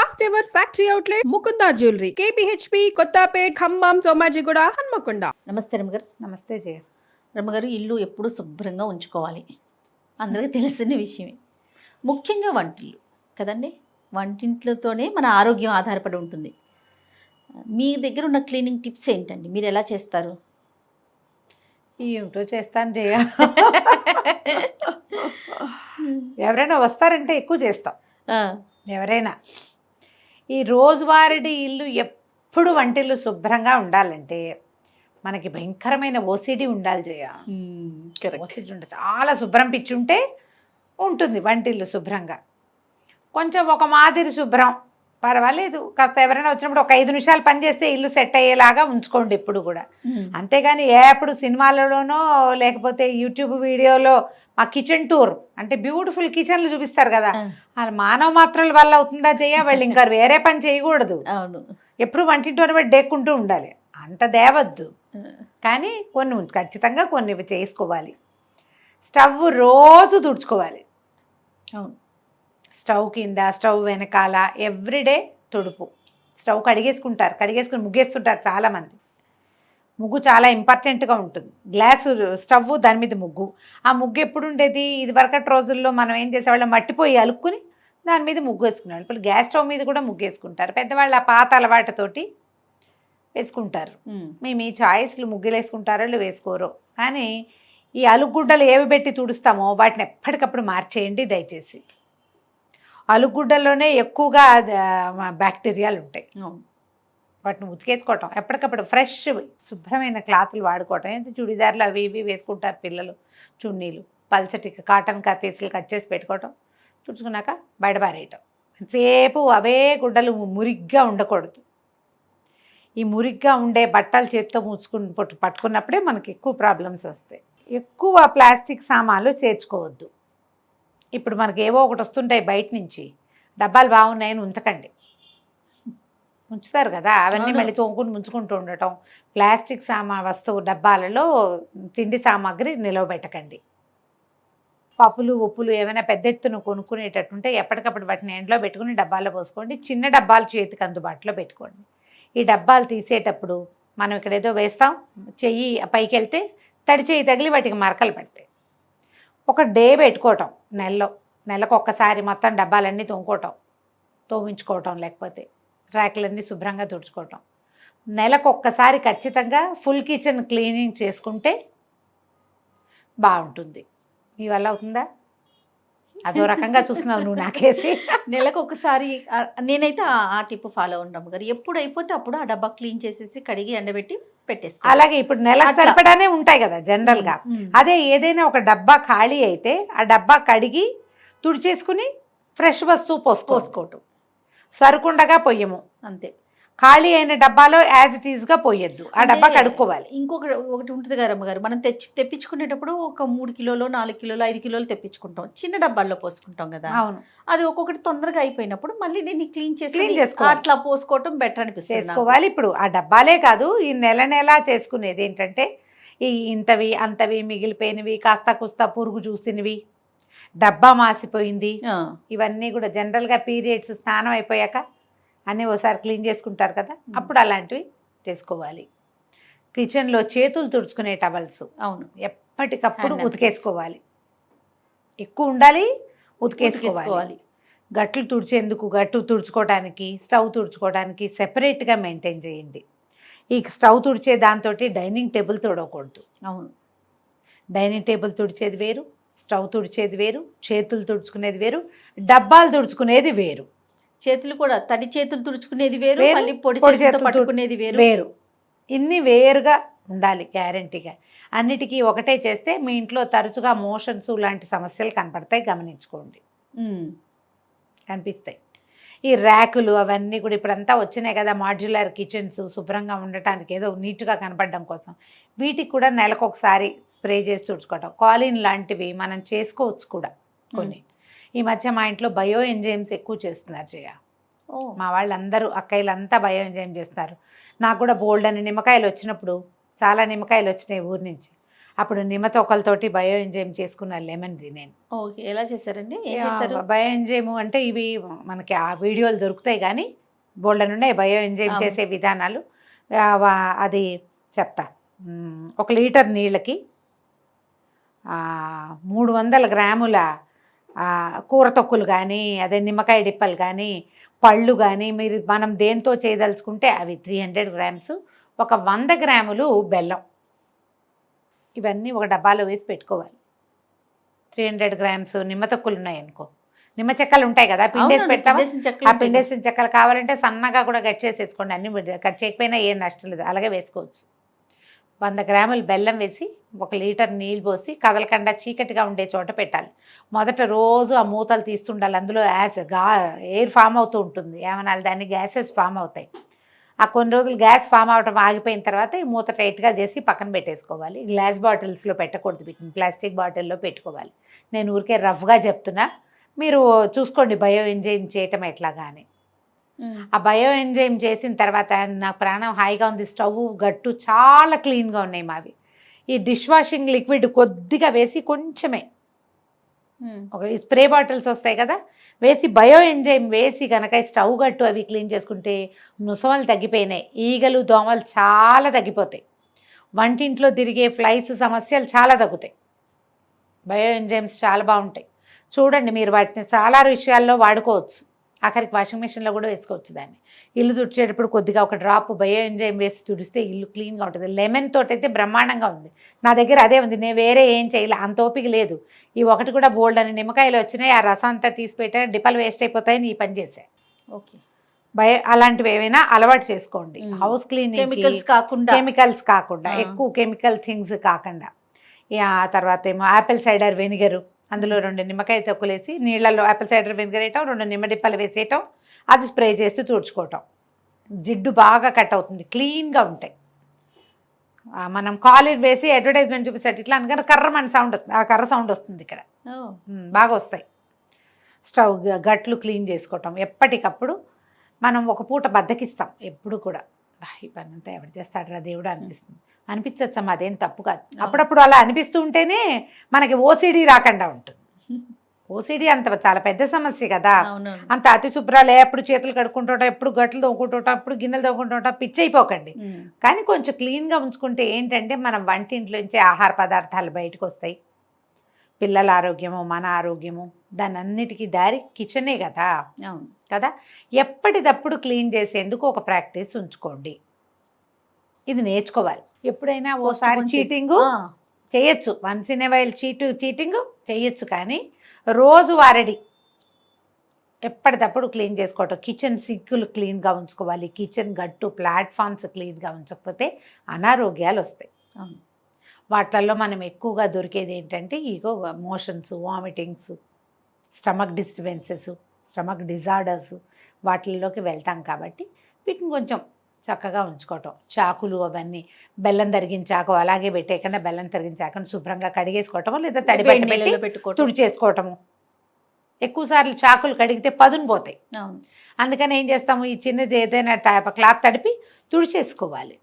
First ever factory outlet Mukunda jewellery KPHB Kothapet Khammam Somajiguda Hanamkonda. నమస్తే రమ్మగారు. నమస్తే జయ. రమ్మగారు, ఇల్లు ఎప్పుడూ శుభ్రంగా ఉంచుకోవాలి, అందరికీ తెలిసిన విషయమే. ముఖ్యంగా వంటిల్లు కదండి, వంటింట్లతోనే మన ఆరోగ్యం ఆధారపడి ఉంటుంది. మీ దగ్గర ఉన్న క్లీనింగ్ టిప్స్ ఏంటండి? మీరు ఎలా చేస్తారు? ఏమిటో చేస్తాను జయ. ఎవరైనా వస్తారంటే ఎక్కువ చేస్తాం. ఎవరైనా ఈ రోజువారీ ఇల్లు ఎప్పుడు వంటిల్లు శుభ్రంగా ఉండాలంటే మనకి భయంకరమైన ఓసిడి ఉండాలి జయ. ఓసిడి ఉంటే చాలా శుభ్రం పిచ్చి ఉంటే ఉంటుంది వంటిల్లు శుభ్రంగా. కొంచెం ఒక మాదిరి శుభ్రం పర్వాలేదు, కాస్త ఎవరైనా వచ్చినప్పుడు ఒక 5 నిమిషాలు పని చేస్తే ఇల్లు సెట్ అయ్యేలాగా ఉంచుకోండి ఎప్పుడు కూడా. అంతేగాని ఎప్పుడు సినిమాలలోనో లేకపోతే యూట్యూబ్ వీడియోలో మా కిచెన్ టూర్ అంటే బ్యూటిఫుల్ కిచెన్లు చూపిస్తారు కదా, అది మానవ మాత్రల వల్ల అవుతుందా జయ? వాళ్ళు ఇంకా వేరే పని చేయకూడదు. అవును, ఎప్పుడు వంటింటోనే బట్టి డేక్కుంటూ ఉండాలి, అంత దేవద్దు. కానీ కొన్ని ఖచ్చితంగా కొన్ని చేసుకోవాలి. స్టవ్ రోజు తుడుచుకోవాలి. అవును, స్టవ్ కింద, స్టవ్ వెనకాల ఎవ్రీడే తుడుపు. స్టవ్ కడిగేసుకుని ముగ్గేస్తుంటారు చాలామంది. ముగ్గు చాలా ఇంపార్టెంట్గా ఉంటుంది. గ్లాసు స్టవ్, దాని మీద ముగ్గు. ఆ ముగ్గు ఎప్పుడు ఉండేది? ఇది వరకటి రోజుల్లో మనం ఏం చేసేవాళ్ళం, మట్టిపోయి అలుక్కుని దాని మీద ముగ్గు వేసుకునేవాళ్ళు. ఇప్పుడు గ్యాస్ స్టవ్ మీద కూడా ముగ్గు వేసుకుంటారు పెద్దవాళ్ళు, ఆ పాత అలవాటుతోటి వేసుకుంటారు. మేము ఈ చాయిస్లు ముగ్గులు వేసుకుంటారో వాళ్ళు వేసుకోరు. కానీ ఈ అలుగుడ్డలు ఏవి పెట్టి తుడుస్తామో వాటిని ఎప్పటికప్పుడు మార్చేయండి దయచేసి. అలుగుడ్డల్లోనే ఎక్కువగా బ్యాక్టీరియాలు ఉంటాయి. వాటిని ఉతికేసుకోవటం, ఎప్పటికప్పుడు ఫ్రెష్ శుభ్రమైన క్లాతులు వాడుకోవటం. ఏంటి చుడిదార్లు అవి ఇవి వేసుకుంటారు పిల్లలు, చున్నీలు, పల్చటి కాటన్ పీసులు కట్ చేసి పెట్టుకోవటం, తుడుచుకున్నాక బయటపారేయటం. సేపు అవే గుడ్డలు మురిగ్గా ఉండకూడదు. ఈ మురిగ్గా ఉండే బట్టలు చేతితో పట్టుకున్నప్పుడే మనకి ఎక్కువ ప్రాబ్లమ్స్ వస్తాయి. ఎక్కువ ప్లాస్టిక్ సామాన్లు చేర్చుకోవద్దు. ఇప్పుడు మనకి ఏవో ఒకటి వస్తుంటాయి బయట నుంచి, డబ్బాలు బాగున్నాయని ఉంచకండి. ఉంచుతారు కదా, అవన్నీ మళ్ళీ తోముకుని ముంచుకుంటూ ఉండటం. ప్లాస్టిక్ వస్తువు డబ్బాలలో తిండి సామాగ్రి నిలవబెట్టకండి. పప్పులు ఉప్పులు ఏమైనా పెద్ద ఎత్తున కొనుక్కునేటట్టుంటే ఎప్పటికప్పుడు వాటిని ఎండలో పెట్టుకుని డబ్బాల్లో పోసుకోండి. చిన్న డబ్బాలు చేతికి అందుబాటులో పెట్టుకోండి. ఈ డబ్బాలు తీసేటప్పుడు మనం ఇక్కడ ఏదో వేస్తాం, చెయ్యి పైకి వెళ్తే తడి చెయ్యి తగిలి వాటికి మరకలు పడతాయి. ఒక డే పెట్టుకోవటం, నెలకు ఒక్కసారి మొత్తం డబ్బాలన్నీ తోమించుకోవటం, లేకపోతే ర్యాకులన్నీ శుభ్రంగా తుడుచుకోవటం. నెలకు ఒక్కసారి ఖచ్చితంగా ఫుల్ కిచెన్ క్లీనింగ్ చేసుకుంటే బాగుంటుంది. మీ వల్ల అవుతుందా? అదో రకంగా చూస్తున్నావు నువ్వు నాకేసి. నెలకు ఒకసారి నేనైతే ఆ టిప్ ఫాలో ఉండము గారు. ఎప్పుడు అయిపోతే అప్పుడు ఆ డబ్బా క్లీన్ చేసేసి కడిగి ఎండబెట్టి పెట్టేసి. అలాగే ఇప్పుడు నెలకు సరిపడానే ఉంటాయి కదా జనరల్గా. అదే ఏదైనా ఒక డబ్బా ఖాళీ అయితే ఆ డబ్బా కడిగి తుడిచేసుకుని ఫ్రెష్ వస్తువు పోసుకోవటం. సరుకుండగా పొయ్యము, అంతే. ఖాళీ అయిన డబ్బాలో యాజ్ ఇట్ ఈజ్గా పోయొద్దు, ఆ డబ్బా కడుక్కోవాలి. ఒకటి ఉంటుంది గారు అమ్మగారు, మనం తెప్పించుకునేటప్పుడు ఒక 3 కిలోలు 4 కిలోలు 5 కిలోలు తెప్పించుకుంటాం, చిన్న డబ్బాల్లో పోసుకుంటాం కదా. అవును, అది ఒక్కొక్కటి తొందరగా అయిపోయినప్పుడు మళ్ళీ దీన్ని క్లీన్ చేసుకోవాలి. అట్లా పోసుకోవటం బెటర్ అనిపిస్తుంది. చేసుకోవాలి. ఇప్పుడు ఆ డబ్బాలే కాదు, ఈ నెల చేసుకునేది ఏంటంటే ఈ ఇంతవి అంతవి మిగిలిపోయినవి, కాస్త కుస్తా పురుగు చూసినవి, డబ్బా మాసిపోయింది, ఇవన్నీ కూడా జనరల్గా పీరియడ్స్ స్నానం అయిపోయాక అన్నీ ఒకసారి క్లీన్ చేసుకుంటారు కదా, అప్పుడు అలాంటివి చేసుకోవాలి. కిచెన్లో చేతులు తుడుచుకునే టవల్స్, అవును, ఎప్పటికప్పుడు ఉతికేసుకోవాలి. ఎక్కువ ఉండాలి, ఉతికేసుకోవాలి. గట్లు తుడిచేందుకు, గట్టు తుడుచుకోవడానికి, స్టవ్ తుడుచుకోవడానికి సెపరేట్గా మెయింటైన్ చేయండి. ఈ స్టవ్ తుడిచే దాంతో డైనింగ్ టేబుల్ తుడవకూడదు. అవును, డైనింగ్ టేబుల్ తుడిచేది వేరు, స్టవ్ తుడిచేది వేరు, చేతులు తుడుచుకునేది వేరు, డబ్బాలు తుడుచుకునేది వేరు. చేతులు కూడా తడి చేతులు తుడుచుకునేది వేరు, మళ్ళీ పొడి చేతులతో పట్టుకునేది వేరు. ఇన్ని వేరుగా ఉండాలి గ్యారంటీగా. అన్నిటికీ ఒకటే చేస్తే మీ ఇంట్లో తరచుగా మోషన్స్ లాంటి సమస్యలు కనపడతాయి, గమనించుకోండి. కనిపిస్తాయి. ఈ ర్యాకులు అవన్నీ కూడా ఇప్పుడంతా వచ్చినాయి కదా, మాడ్యులర్ కిచెన్స్ శుభ్రంగా ఉండటానికి, ఏదో నీట్గా కనపడడం కోసం. వీటికి కూడా నెలకు ఒకసారి స్ప్రే చేసి తుడుచుకోవటం. కాలిన్ లాంటివి మనం చేసుకోవచ్చు కూడా కొన్ని. ఈ మధ్య మా ఇంట్లో బయో ఎంజైమ్స్ ఎక్కువ చేస్తున్నారు జయ. మా వాళ్ళందరూ అక్కయ్యలంతా బయో ఎంజైమ్ చేస్తున్నారు. నాకు కూడా బోల్డ్ అని నిమ్మకాయలు వచ్చినప్పుడు, చాలా నిమ్మకాయలు వచ్చినాయి ఊరి నుంచి, అప్పుడు నిమ్మతోకలతోటి బయో ఎంజైమ్ చేసుకున్న లెమన్ది నేను. ఓకే, ఎలా చేశారండి? ఏం చేశారు? బయో ఎంజైమ్ అంటే ఇవి మనకి ఆ వీడియోలు దొరుకుతాయి, కానీ బోల్డెన్ ఉన్నాయి బయో ఎంజైమ్ చేసే విధానాలు. అది చెప్తా. 1 లీటర్ నీళ్ళకి 300 గ్రాముల కూర తొక్కులు కానీ, అదే నిమ్మకాయ డిప్పలు కానీ, పళ్ళు కానీ, మనం దేంతో చేయదలుచుకుంటే అవి 300 గ్రామ్స్, ఒక 100 గ్రాములు బెల్లం, ఇవన్నీ ఒక డబ్బాలో వేసి పెట్టుకోవాలి. 300 గ్రామ్స్ నిమ్మ తొక్కులు ఉన్నాయనుకో, నిమ్మ చెక్కలు ఉంటాయి కదా, పిండేసి పెడతావా, ఆ పిండేసిన చెక్కలు కావాలంటే సన్నగా కూడా కట్ చేసేసుకోండి. అన్ని కట్ చేయకపోయినా ఏం నష్టం లేదు, అలాగే వేసుకోవచ్చు. 100 గ్రాములు బెల్లం వేసి 1 లీటర్ నీళ్ళు పోసి కదలకుండా చీకటిగా ఉండే చోట పెట్టాలి. మొదట రోజు ఆ మూతలు తీస్తుండాలి. అందులో ఎయిర్ ఫామ్ అవుతూ ఉంటుంది, ఏమనాలి దాన్ని, గ్యాసెస్ ఫామ్ అవుతాయి. ఆ కొన్ని రోజులు గ్యాస్ ఫామ్ అవటం ఆగిపోయిన తర్వాత ఈ మూత టైట్గా చేసి పక్కన పెట్టేసుకోవాలి. గ్లాస్ బాటిల్స్లో పెట్టకూడదు, వీటిని ప్లాస్టిక్ బాటిల్లో పెట్టుకోవాలి. నేను ఊరికే రఫ్గా చెప్తున్నా, మీరు చూసుకోండి బయో ఎంజైమ్ చేయటం ఎట్లాగా అని. ఆ బయో ఎంజైమ్ చేసిన తర్వాత నాకు ప్రాణం హాయిగా ఉంది. స్టవ్ గట్టు చాలా క్లీన్గా ఉన్నాయి మావి. ఈ డిష్ వాషింగ్ లిక్విడ్ కొద్దిగా వేసి, కొంచెమే ఒక స్ప్రే బాటిల్స్ వస్తాయి కదా, వేసి బయో ఎంజైమ్ వేసి కనుక స్టవ్ గట్టు అవి క్లీన్ చేసుకుంటే ముసమలు తగ్గిపోయినాయి, ఈగలు దోమలు చాలా తగ్గిపోతాయి, వంటింట్లో తిరిగే ఫ్లైస్ సమస్యలు చాలా తగ్గుతాయి. బయో ఎంజైమ్స్ చాలా బాగుంటాయి. చూడండి, మీరు వాటిని చాలా విషయాల్లో వాడుకోవచ్చు. ఆఖరికి వాషింగ్ మిషన్లో కూడా వేసుకోవచ్చు దాన్ని. ఇల్లు తుడిచేటప్పుడు కొద్దిగా ఒక డ్రాప్ బయో ఎంజైమ్ వేసి తుడిస్తే ఇల్లు క్లీన్గా ఉంటుంది. లెమన్ తోటి అయితే బ్రహ్మాండంగా ఉంది. నా దగ్గర అదే ఉంది, నేను వేరే ఏం చేయలే, అంత ఓపిక లేదు. ఈ ఒకటి కూడా బోల్డ్ అని నిమ్మకాయలు వచ్చినాయి, ఆ రసం అంతా తీసి పెట్టా, డిప్పలు వేస్ట్ అయిపోతాయని ఈ పని చేశా. ఓకే, అలాంటివి ఏమైనా అలవాటు చేసుకోండి. హౌస్ క్లీనింగ్, కెమికల్స్ కాకుండా ఎక్కువ కెమికల్ థింగ్స్ కాకుండా. ఆ తర్వాత ఏమో యాపిల్ సైడర్ వెనిగరు, అందులో 2 నిమ్మకాయ తొక్కులేసి నీళ్ళల్లో యాపిల్ సైడర్ వెనిగర్ వేయటం, 2 నిమ్మ డిప్పలు వేసేయటం, అది స్ప్రే చేస్తూ తుడుచుకోవటం. జిడ్డు బాగా కట్ అవుతుంది, క్లీన్గా ఉంటాయి. మనం కాలర్ వేసి అడ్వర్టైజ్మెంట్ చూపిస్తాడు ఇట్లా అనగానే కర్రమని సౌండ్ వస్తుంది, ఆ కర్ర సౌండ్ వస్తుంది ఇక్కడ, బాగా వస్తాయి. స్టవ్ గట్లు క్లీన్ చేసుకోవటం ఎప్పటికప్పుడు. మనం ఒక పూట బద్దకిస్తాం ఎప్పుడు కూడా, ఈ పని అంతా ఎవరు చేస్తాడరా దేవుడు అనిపిస్తుంది. అనిపించచ్చమ్మా, అదేం తప్పు కాదు. అప్పుడప్పుడు అలా అనిపిస్తూ ఉంటేనే మనకి ఓసిడి రాకుండా ఉంటుంది. ఓసిడి అంత చాలా పెద్ద సమస్య కదా, అంత అతి శుభ్రాలు, ఎప్పుడు చేతులు కడుక్కుంటుంటాం, ఎప్పుడు గట్లు తోముకుంటుంటాం, ఎప్పుడు గిన్నెలు తోముకుంటుంటాం, పిచ్చి అయిపోకండి. కానీ కొంచెం క్లీన్గా ఉంచుకుంటే ఏంటంటే మనం వంటింట్లోంచి ఆహార పదార్థాలు బయటకు వస్తాయి. పిల్లల ఆరోగ్యము, మన ఆరోగ్యము, దాని అన్నిటికీ దారి కిచెనే కదా. కదా, ఎప్పటికప్పుడు క్లీన్ చేసేందుకు ఒక ప్రాక్టీస్ ఉంచుకోండి. ఇది నేర్చుకోవాలి. ఎప్పుడైనా ఓసారి చీటింగ్ చేయొచ్చు, once in a while cheating చేయొచ్చు, కానీ రోజువారీ ఎప్పటికప్పుడు క్లీన్ చేసుకోవటం. కిచెన్ సింకులు క్లీన్గా ఉంచుకోవాలి, కిచెన్ గట్టు ప్లాట్ఫామ్స్ క్లీన్గా ఉంచకపోతే అనారోగ్యాలు వస్తాయి. వాటిల్లో మనం ఎక్కువగా దొరికేది ఏంటంటే motions, vomitings, stomach disturbances, stomach disorders, వాటిల్లోకి వెళ్తాం. కాబట్టి వీటిని కొంచెం చక్కగా ఉంచుకోవటం. చాకులు అవన్నీ, బెల్లం తరిగిన చాకు అలాగే పెట్టేకన్నా బెల్లం తరిగిన చాకుని శుభ్రంగా కడిగేసుకోవటము, లేదా తడి పెట్టి తుడిచేసుకోవటము. ఎక్కువసార్లు చాకులు కడిగితే పదును పోతాయి. అందుకని ఏం చేస్తాము, ఈ చిన్నది ఏదైనా క్లాత్ తడిపి తుడిచేసుకోవాలి.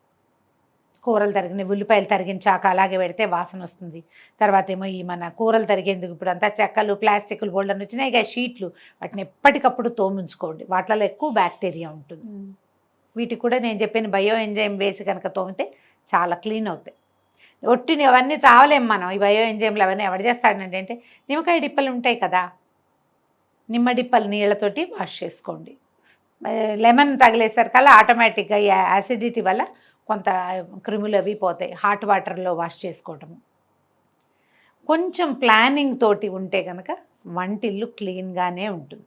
కూరలు తరిగిన, ఉల్లిపాయలు తరిగిన చాకు అలాగే పెడితే వాసన వస్తుంది. తర్వాత ఏమో ఈ మన కూరలు తరిగేందుకు ఇప్పుడు అంతా చెక్కలు, ప్లాస్టిక్లు బోల్డర్లు వచ్చినాయి, ఇక షీట్లు, వాటిని ఎప్పటికప్పుడు తోముంచుకోండి. వాటిలో ఎక్కువ బ్యాక్టీరియా ఉంటుంది. వీటికి కూడా నేను చెప్పిన బయో ఎంజైమ్ వేసి కనుక తోమితే చాలా క్లీన్ అవుతాయి. ఒట్టిని అవన్నీ చావలేము మనం, ఈ బయో ఎంజైమ్లు అవన్నీ ఎవరు చేస్తాడంటే, అంటే నిమ్మకాయ డిప్పలు ఉంటాయి కదా, నిమ్మ డిప్పలు నీళ్ళతోటి వాష్ చేసుకోండి. లెమన్ తగిలేసరికల్లా ఆటోమేటిక్గా ఈ యాసిడిటీ వల్ల కొంత క్రిములు అవి పోతాయి. హాట్ వాటర్లో వాష్ చేసుకోవటము. కొంచెం ప్లానింగ్ తోటి ఉంటే కనుక వంటిల్లు క్లీన్గానే ఉంటుంది.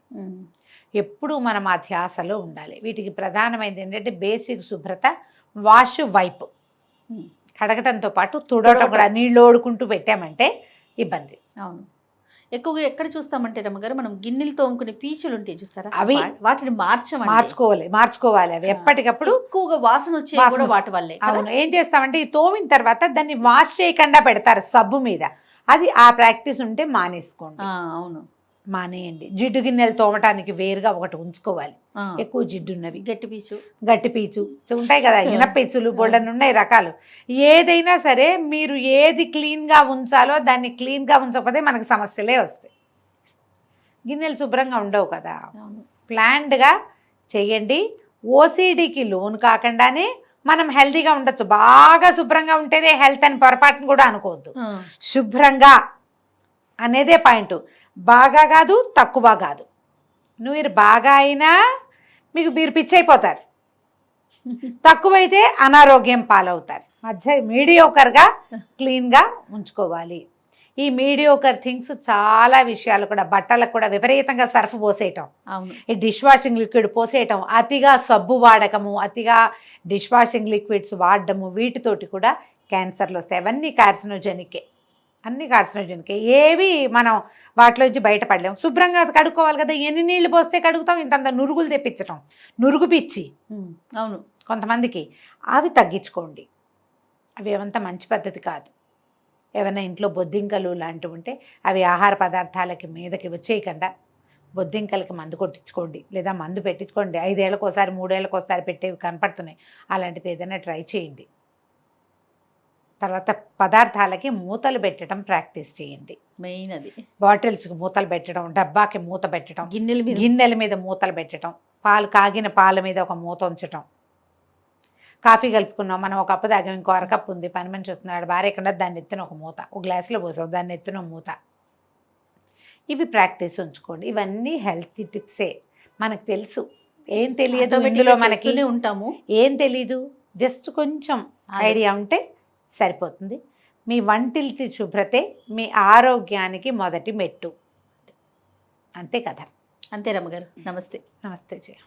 ఎప్పుడు మనం ఆ ధ్యాసలో ఉండాలి. వీటికి ప్రధానమైనది ఏంటంటే బేసిక్ శుభ్రత, వాష్, వైప్, కడగటంతో పాటు తుడవటం కూడా. నీళ్ళు ఓడుకుంటూ పెట్టామంటే ఇబ్బంది. అవును, ఎక్కువగా ఎక్కడ చూస్తామంటే రమ్మగారు, మనం గిన్నెలు తోముకునే పీచులు ఉంటాయి చూస్తారా, అవి వాటిని మార్చుకోవాలి. అవి ఎప్పటికప్పుడు ఎక్కువగా వాసన వచ్చే వాటి వల్లే. అవును, ఏం చేస్తామంటే ఈ తోమిన తర్వాత దాన్ని వాష్ చేయకుండా పెడతారు సబ్బు మీద, అది ఆ ప్రాక్టీస్ ఉంటే మానేసుకోండి. అవును, మానేయండి. జిడ్డు గిన్నెలు తోమటానికి వేరుగా ఒకటి ఉంచుకోవాలి, ఆ, ఎక్కువ జిడ్డు ఉన్నవి. గట్టి పీచు. గట్టి పీచు ఉంటాయి కదా, ఇనపీచులు బొళ్ళని ఉన్నాయి రకాలు. ఏదైనా సరే మీరు ఏది క్లీన్గా ఉంచాలో దాన్ని క్లీన్గా ఉంచకపోతే మనకు సమస్యలే వస్తాయి. గిన్నెలు శుభ్రంగా ఉండవు కదా. అవును. ప్లాన్డ్గా చేయండి. ఓసిడికి లోన్ కాకుండానే మనం హెల్తీగా ఉండొచ్చు. బాగా శుభ్రంగా ఉంటేనే హెల్త్ అని పొరపాటును కూడా అనుకోవద్దు. ఆ, శుభ్రంగా అనేదే పాయింట్. బాగా కాదు, తక్కువ కాదు. మీరు బాగా అయినా మీరు పిచ్చి అయిపోతారు, తక్కువైతే అనారోగ్యం పాలవుతారు. మధ్య మీడియోకర్గా క్లీన్గా ఉంచుకోవాలి. ఈ మీడియోకర్ థింగ్స్ చాలా విషయాలు కూడా, బట్టలకు కూడా విపరీతంగా సర్ఫ్ పోసేయటం, అవును. ఈ డిష్ వాషింగ్ లిక్విడ్ పోసేయటం, అతిగా సబ్బు వాడకము, అతిగా డిష్ వాషింగ్ లిక్విడ్స్ వాడడము, వీటితోటి కూడా క్యాన్సర్లు వస్తాయి. అవన్నీ కార్సినోజెనికే, అన్ని కార్సినోజెనికే. ఏవి మనం వాటిలోంచి బయటపడలేము. శుభ్రంగా కడుక్కోవాలి కదా. ఎన్ని నీళ్లు పోస్తే కడుగుతాం? ఇంతంత నురుగులు తెప్పించటం, నురుగు పిచ్చి అవును. కొంతమందికి. అవి తగ్గించుకోండి. అవి ఏమంత మంచి పద్ధతి కాదు. ఏమైనా ఇంట్లో బొద్దింకలు లాంటివి ఉంటే అవి ఆహార పదార్థాలకి మీదకి వచ్చేయకుండా బొద్దింకలకి మందు కొట్టించుకోండి, లేదా మందు పెట్టించుకోండి. 5 ఏళ్ళకోసారి 3 ఏళ్ళకోసారి పెట్టేవి కనపడుతున్నాయి, అలాంటిది ఏదైనా ట్రై చేయండి. తర్వాత పదార్థాలకి మూతలు పెట్టడం ప్రాక్టీస్ చేయండి. మెయిన్ అది. బాటిల్స్కి మూతలు పెట్టడం, డబ్బాకి మూత పెట్టడం, గిన్నెల గిన్నెల మీద మూతలు పెట్టడం, కాగిన పాల మీద ఒక మూత ఉంచటం. కాఫీ కలుపుకున్నాం, మనం ఒక కప్పు తాగాం, ఇంకో అరకప్పు ఉంది, పని మనిషి వస్తున్నాడు, భార్య ఎక్కడ, దాన్ని ఎత్తున ఒక మూత, ఒక గ్లాసులో పోసాం, దాన్ని ఎత్తున మూత. ఇవి ప్రాక్టీస్ ఉంచుకోండి. ఇవన్నీ హెల్తీ టిప్సే. మనకు తెలుసు, ఏం తెలియదు ఇందులో మనకి, ఉంటాము, ఏం తెలీదు, జస్ట్ కొంచెం ఐడియా ఉంటే సరిపోతుంది. మీ వంటిల్తి శుభ్రతే మీ ఆరోగ్యానికి మొదటి మెట్టు. అంతే కదా. అంతే రమ్మగారు. నమస్తే. నమస్తే జయ.